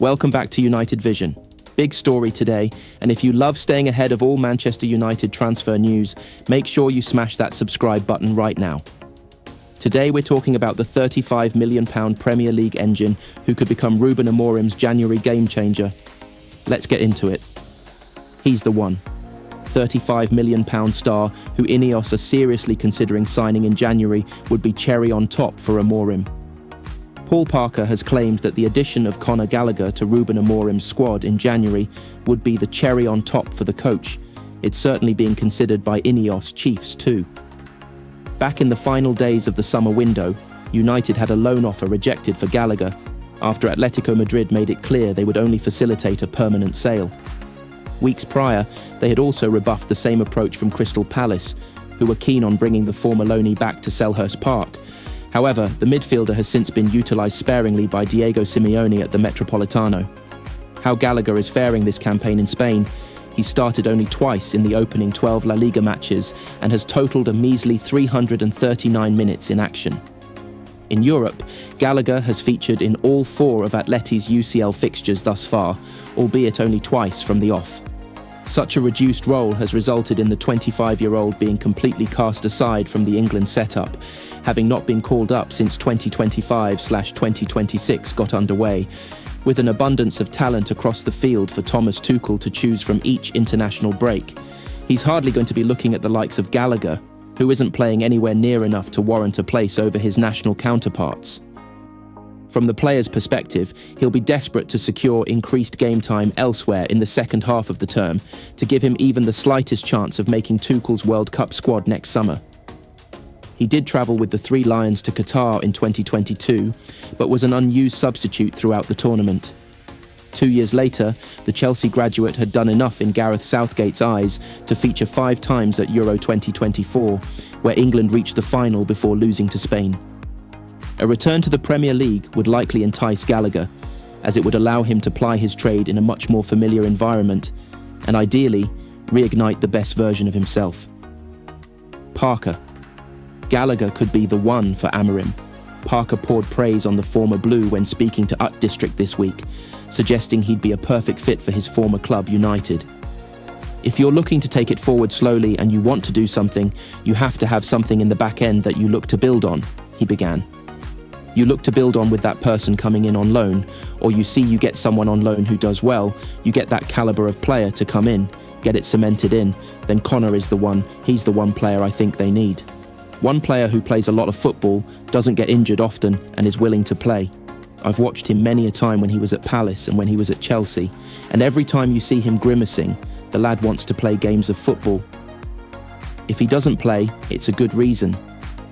Welcome back to United Vision. Big story today, and if you love staying ahead of all Manchester United transfer news, make sure you smash that subscribe button right now. Today we're talking about the £35 million Premier League engine who could become Ruben Amorim's January game changer. Let's get into it. He's the one. £35 million star who INEOS are seriously considering signing in January would be cherry on top for Amorim. Paul Parker has claimed that the addition of Conor Gallagher to Ruben Amorim's squad in January would be the cherry on top for the coach. It's certainly being considered by INEOS chiefs too. Back in the final days of the summer window, United had a loan offer rejected for Gallagher after Atletico Madrid made it clear they would only facilitate a permanent sale. Weeks prior, they had also rebuffed the same approach from Crystal Palace, who were keen on bringing the former loanee back to Selhurst Park. However, the midfielder has since been utilised sparingly by Diego Simeone at the Metropolitano. How Gallagher is faring this campaign in Spain: he started only twice in the opening 12 La Liga matches and has totalled a measly 339 minutes in action. In Europe, Gallagher has featured in all 4 of Atleti's UCL fixtures thus far, albeit only twice from the off. Such a reduced role has resulted in the 25-year-old being completely cast aside from the England setup, having not been called up since 2025/2026 got underway, with an abundance of talent across the field for Thomas Tuchel to choose from each international break. He's hardly going to be looking at the likes of Gallagher, who isn't playing anywhere near enough to warrant a place over his national counterparts. From the player's perspective, he'll be desperate to secure increased game time elsewhere in the second half of the term to give him even the slightest chance of making Tuchel's World Cup squad next summer. He did travel with the Three Lions to Qatar in 2022, but was an unused substitute throughout the tournament. 2 years later, the Chelsea graduate had done enough in Gareth Southgate's eyes to feature 5 times at Euro 2024, where England reached the final before losing to Spain. A return to the Premier League would likely entice Gallagher, as it would allow him to ply his trade in a much more familiar environment, and ideally, reignite the best version of himself. Parker. Gallagher could be the one for Amorim. Parker poured praise on the former Blue when speaking to Ut District this week, suggesting he'd be a perfect fit for his former club, United. If you're looking to take it forward slowly and you want to do something, you have to have something in the back end that you look to build on, he began. You look to build on with that person coming in on loan, or you see you get someone on loan who does well, you get that calibre of player to come in, get it cemented in, then Conor is the one, he's the one player I think they need. One player who plays a lot of football, doesn't get injured often, and is willing to play. I've watched him many a time when he was at Palace and when he was at Chelsea, and every time you see him grimacing, the lad wants to play games of football. If he doesn't play, it's a good reason.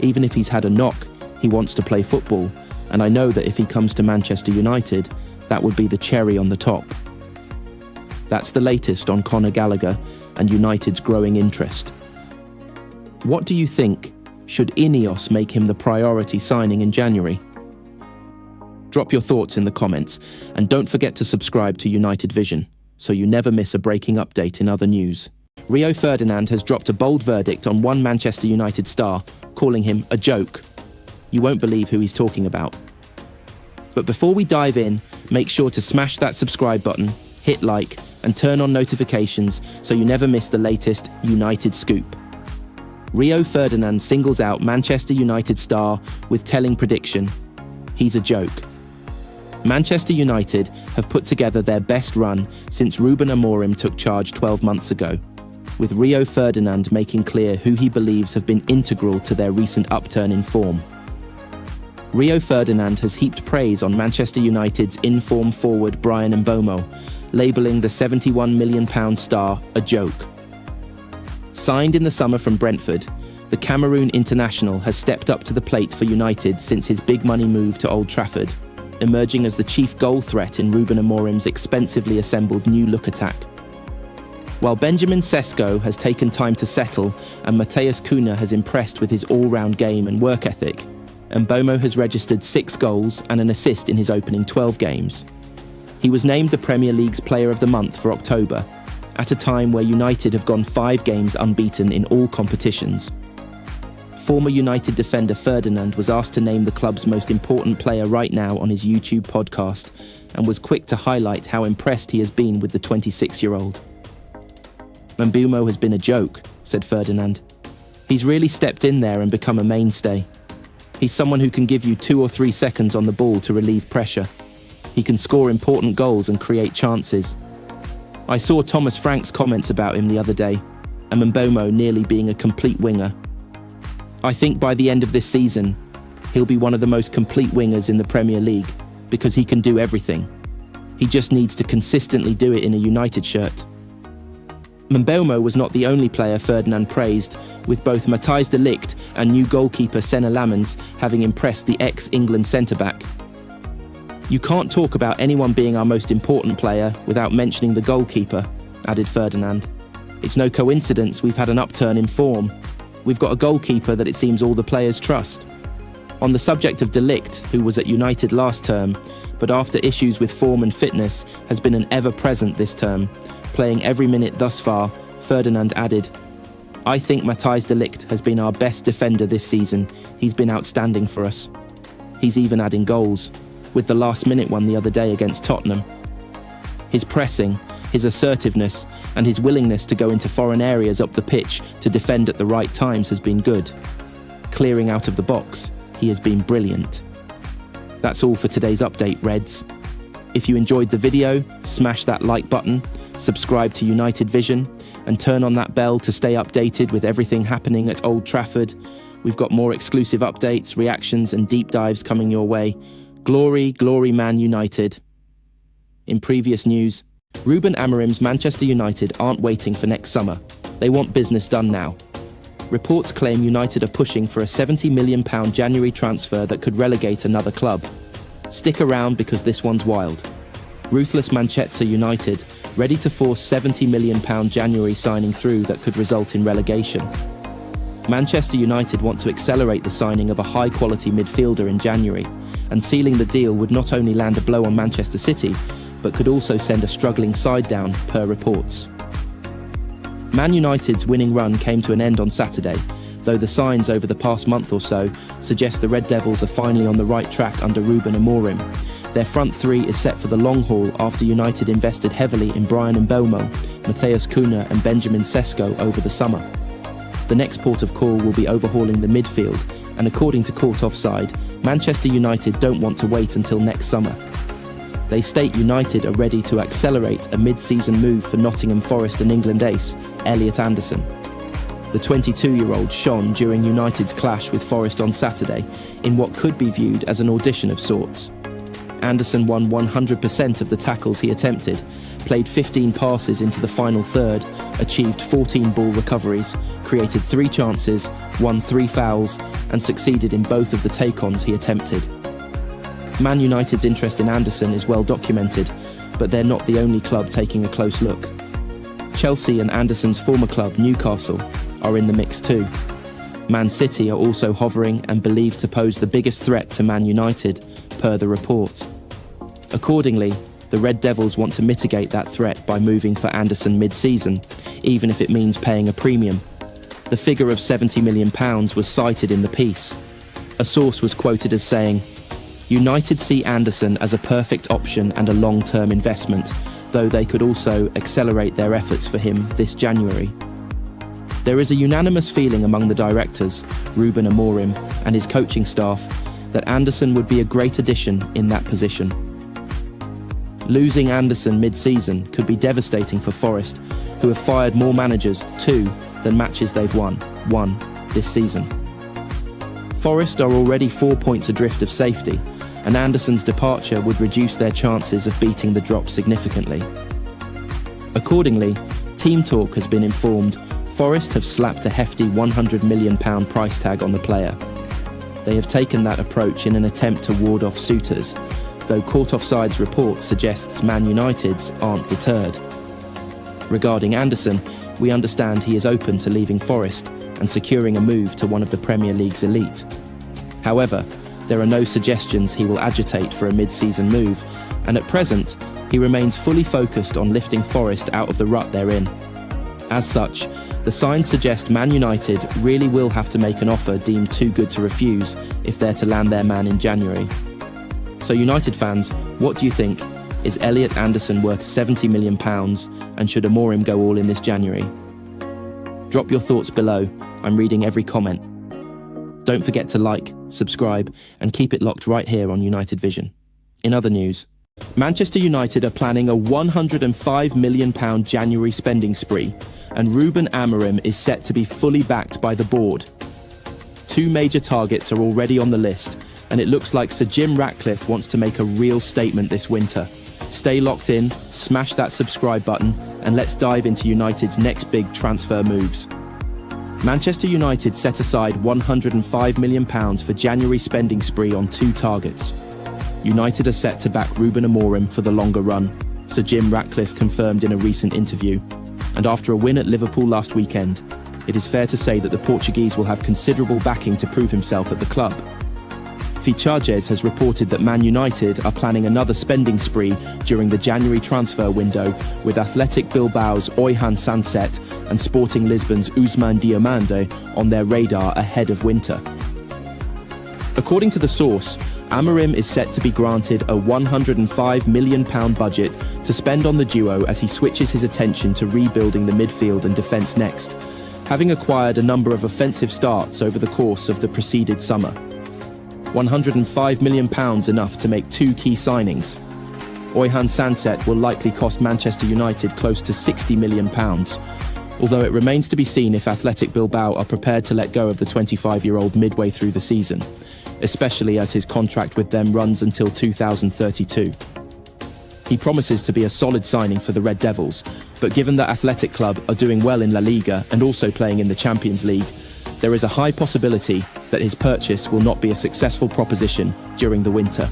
Even if he's had a knock, he wants to play football, and I know that if he comes to Manchester United, that would be the cherry on the top. That's the latest on Conor Gallagher and United's growing interest. What do you think? Should INEOS make him the priority signing in January? Drop your thoughts in the comments, and don't forget to subscribe to United Vision, so you never miss a breaking update in other news. Rio Ferdinand has dropped a bold verdict on one Manchester United star, calling him a joke. You won't believe who he's talking about. But before we dive in, make sure to smash that subscribe button, hit like, and turn on notifications so you never miss the latest United scoop. Rio Ferdinand singles out Manchester United star with telling prediction: he's a joke. Manchester United have put together their best run since Ruben Amorim took charge 12 months ago, with Rio Ferdinand making clear who he believes have been integral to their recent upturn in form. Rio Ferdinand has heaped praise on Manchester United's in-form forward Bryan Mbeumo, labelling the £71 million star a joke. Signed in the summer from Brentford, the Cameroon international has stepped up to the plate for United since his big money move to Old Trafford, emerging as the chief goal threat in Ruben Amorim's expensively assembled new-look attack. While Benjamin Sesko has taken time to settle and Matheus Cunha has impressed with his all-round game and work ethic, Mbeumo has registered 6 goals and an assist in his opening 12 games. He was named the Premier League's Player of the Month for October, at a time where United have gone 5 games unbeaten in all competitions. former United defender Ferdinand was asked to name the club's most important player right now on his YouTube podcast, and was quick to highlight how impressed he has been with the 26-year-old. "Mbeumo has been a joke," said Ferdinand. "He's really stepped in there and become a mainstay. He's someone who can give you 2 or 3 seconds on the ball to relieve pressure. He can score important goals and create chances. I saw Thomas Frank's comments about him the other day, and Mbeumo nearly being a complete winger. I think by the end of this season, he'll be one of the most complete wingers in the Premier League, because he can do everything. He just needs to consistently do it in a United shirt." Mbeumo was not the only player Ferdinand praised, with both Matthijs de Ligt and new goalkeeper Senna Lammens having impressed the ex-England centre-back. "You can't talk about anyone being our most important player without mentioning the goalkeeper," added Ferdinand. "It's no coincidence we've had an upturn in form. We've got a goalkeeper that it seems all the players trust." On the subject of de Ligt, who was at United last term, but after issues with form and fitness has been an ever-present this term, playing every minute thus far, Ferdinand added, "I think Matthijs de Ligt has been our best defender this season. He's been outstanding for us. He's even adding goals, with the last-minute one the other day against Tottenham. His pressing, his assertiveness, and his willingness to go into foreign areas up the pitch to defend at the right times has been good. Clearing out of the box, he has been brilliant." That's all for today's update, Reds. If you enjoyed the video, smash that like button, subscribe to United Vision, and turn on that bell to stay updated with everything happening at Old Trafford. We've got more exclusive updates, reactions, and deep dives coming your way. Glory, glory, Man United. In previous news, Ruben Amorim's Manchester United aren't waiting for next summer. They want business done now. Reports claim United are pushing for a £70 million January transfer that could relegate another club. Stick around because this one's wild. Ruthless Manchester United, ready to force £70 million January signing through that could result in relegation. Manchester United want to accelerate the signing of a high-quality midfielder in January, and sealing the deal would not only land a blow on Manchester City, but could also send a struggling side down, per reports. Man United's winning run came to an end on Saturday, though the signs over the past month or so suggest the Red Devils are finally on the right track under Ruben Amorim. Their front three is set for the long haul after United invested heavily in Bryan Mbeumo, Matheus Cunha and Benjamin Sesko over the summer. The next port of call will be overhauling the midfield, and according to Court Offside, Manchester United don't want to wait until next summer. They state United are ready to accelerate a mid-season move for Nottingham Forest and England ace, Elliot Anderson. The 22-year-old shone during United's clash with Forest on Saturday in what could be viewed as an audition of sorts. Anderson won 100% of the tackles he attempted, played 15 passes into the final third, achieved 14 ball recoveries, created 3 chances, won 3 fouls, and succeeded in both of the take-ons he attempted. Man United's interest in Anderson is well documented, but they're not the only club taking a close look. Chelsea and Anderson's former club, Newcastle, are in the mix too. Man City are also hovering and believed to pose the biggest threat to Man United, per the report. Accordingly, the Red Devils want to mitigate that threat by moving for Anderson mid-season, even if it means paying a premium. The figure of £70 million was cited in the piece. A source was quoted as saying, "United see Anderson as a perfect option and a long-term investment, though they could also accelerate their efforts for him this January." There is a unanimous feeling among the directors, Ruben Amorim, and his coaching staff, that Anderson would be a great addition in that position. Losing Anderson mid-season could be devastating for Forest, who have fired more managers, 2, than matches they've won, 1, this season. Forest are already 4 points adrift of safety, and Anderson's departure would reduce their chances of beating the drop significantly. Accordingly, Team Talk has been informed Forest have slapped a hefty £100 million price tag on the player. They have taken that approach in an attempt to ward off suitors, though Court Offside's report suggests Man United's aren't deterred. Regarding Anderson, we understand he is open to leaving Forest and securing a move to one of the Premier League's elite. However, there are no suggestions he will agitate for a mid-season move, and at present, he remains fully focused on lifting Forest out of the rut they're in. As such, the signs suggest Man United really will have to make an offer deemed too good to refuse if they're to land their man in January. So United fans, what do you think? Is Elliot Anderson worth £70 million, and should Amorim go all in this January? Drop your thoughts below. I'm reading every comment. Don't forget to like, subscribe, and keep it locked right here on United Vision. In other news, Manchester United are planning a £105 million January spending spree, and Ruben Amorim is set to be fully backed by the board. Two major targets are already on the list, and it looks like Sir Jim Ratcliffe wants to make a real statement this winter. Stay locked in, smash that subscribe button, and let's dive into United's next big transfer moves. Manchester United set aside £105 million for January spending spree on two targets. United are set to back Ruben Amorim for the longer run, Sir Jim Ratcliffe confirmed in a recent interview. And after a win at Liverpool last weekend, it is fair to say that the Portuguese will have considerable backing to prove himself at the club. Fichajes has reported that Man United are planning another spending spree during the January transfer window, with Athletic Bilbao's Oihan Sanset and Sporting Lisbon's Ousmane Diomande on their radar ahead of winter. According to the source, Amorim is set to be granted a £105 million budget to spend on the duo as he switches his attention to rebuilding the midfield and defence next, having acquired a number of offensive starts over the course of the preceded summer. £105 million enough to make two key signings. Oihan Sanset will likely cost Manchester United close to £60 million, although it remains to be seen if Athletic Bilbao are prepared to let go of the 25-year-old midway through the season, especially as his contract with them runs until 2032. He promises to be a solid signing for the Red Devils, but given that Athletic Club are doing well in La Liga and also playing in the Champions League, there is a high possibility that his purchase will not be a successful proposition during the winter.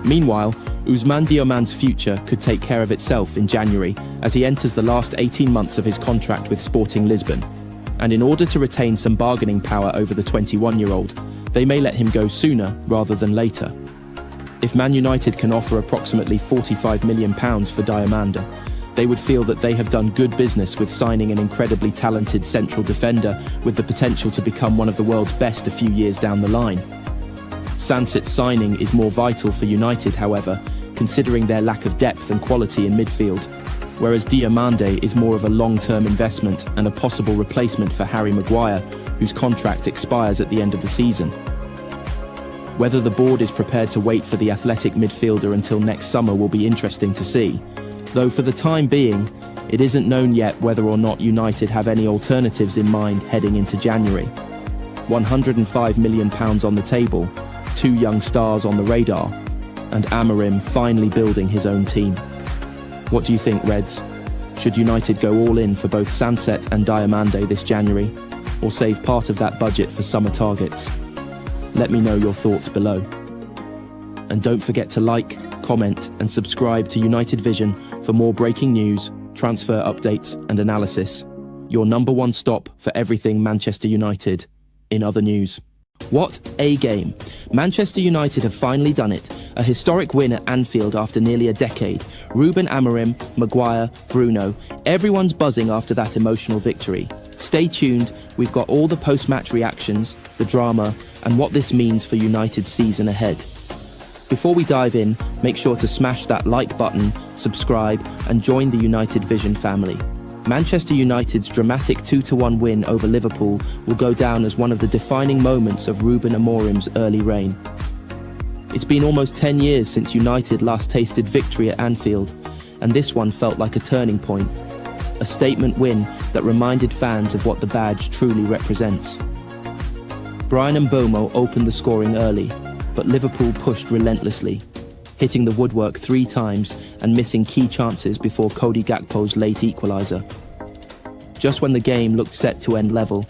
Meanwhile, Ousmane Diomande's future could take care of itself in January as he enters the last 18 months of his contract with Sporting Lisbon. And in order to retain some bargaining power over the 21-year-old, they may let him go sooner rather than later. If Man United can offer approximately £45 million for Diomande, they would feel that they have done good business with signing an incredibly talented central defender with the potential to become one of the world's best a few years down the line. Sanset's signing is more vital for United, however, considering their lack of depth and quality in midfield, whereas Diomande is more of a long-term investment and a possible replacement for Harry Maguire, whose contract expires at the end of the season. Whether the board is prepared to wait for the athletic midfielder until next summer will be interesting to see, though for the time being, it isn't known yet whether or not United have any alternatives in mind heading into January. £105 million on the table, two young stars on the radar, and Amorim finally building his own team. What do you think, Reds? Should United go all in for both Sanset and Diomande this January, or save part of that budget for summer targets? Let me know your thoughts below. And don't forget to like, comment, and subscribe to United Vision for more breaking news, transfer updates, and analysis. Your number one stop for everything Manchester United. In other news. What a game. Manchester United have finally done it. A historic win at Anfield after nearly a decade. Ruben Amorim, Maguire, Bruno. Everyone's buzzing after that emotional victory. Stay tuned. We've got all the post-match reactions, the drama, and what this means for United's season ahead. Before we dive in, make sure to smash that like button, subscribe, and join the United Vision family. Manchester United's dramatic 2-1 win over Liverpool will go down as one of the defining moments of Ruben Amorim's early reign. It's been almost 10 years since United last tasted victory at Anfield, and this one felt like a turning point. A statement win that reminded fans of what the badge truly represents. Bryan Mbeumo opened the scoring early, but Liverpool pushed relentlessly, hitting the woodwork 3 times and missing key chances before Cody Gakpo's late equaliser. Just when the game looked set to end level,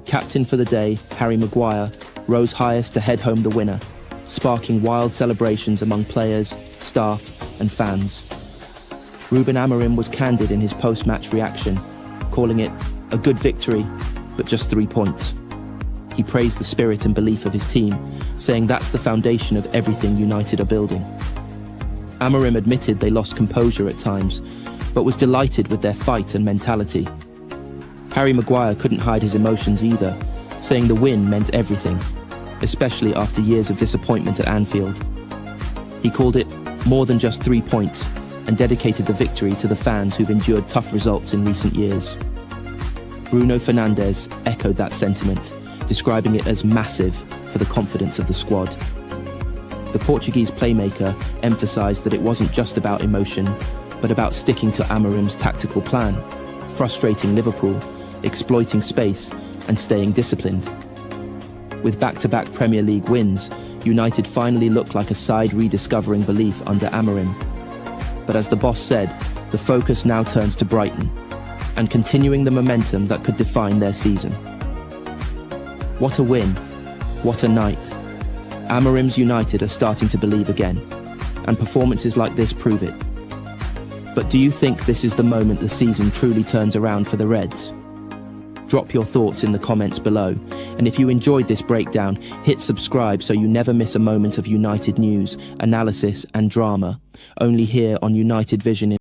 captain for the day, Harry Maguire, rose highest to head home the winner, sparking wild celebrations among players, staff and fans. Ruben Amorim was candid in his post-match reaction, calling it a good victory, but just 3 points. He praised the spirit and belief of his team, saying that's the foundation of everything United are building. Amorim admitted they lost composure at times, but was delighted with their fight and mentality. Harry Maguire couldn't hide his emotions either, saying the win meant everything, especially after years of disappointment at Anfield. He called it more than just 3 points and dedicated the victory to the fans who've endured tough results in recent years. Bruno Fernandes echoed that sentiment, describing it as massive for the confidence of the squad. The Portuguese playmaker emphasised that it wasn't just about emotion, but about sticking to Amorim's tactical plan, frustrating Liverpool, exploiting space, and staying disciplined. With back-to-back Premier League wins, United finally looked like a side rediscovering belief under Amorim. But as the boss said, the focus now turns to Brighton, and continuing the momentum that could define their season. What a win. What a night. Amorim's United are starting to believe again, and performances like this prove it. But do you think this is the moment the season truly turns around for the Reds? Drop your thoughts in the comments below, and if you enjoyed this breakdown, hit subscribe so you never miss a moment of United news, analysis and drama, only here on United Vision.